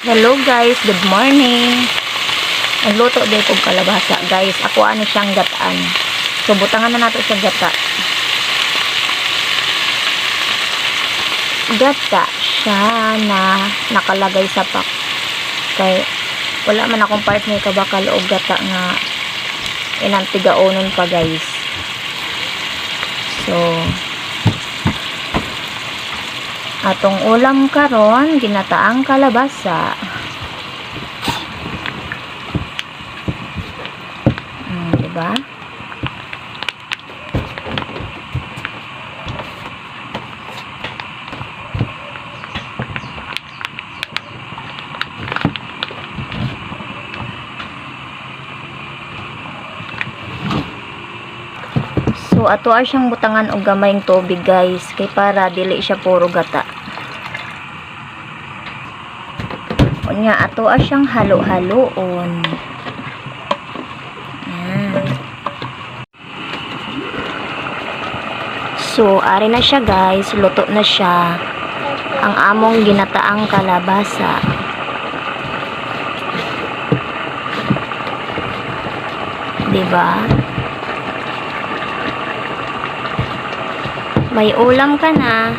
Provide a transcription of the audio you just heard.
Hello guys, good morning. Nagluto din kong kalabasa guys. Ako ano siyang gataan. So butangan na nato sa gata. Gata siya na nakalagay sa pack. Kay wala man akong partner kabakal o gata nga inang tigaonon pa guys. So atong ulam karon ginataang kalabasa. Diba? So ato siyang butangan og gamayng tubig guys kay para dili siya puro gata. Unya ato siyang halo-haloon. So ari na siya guys, luto na siya ang among ginataang kalabasa. Diba? May ulam ka na.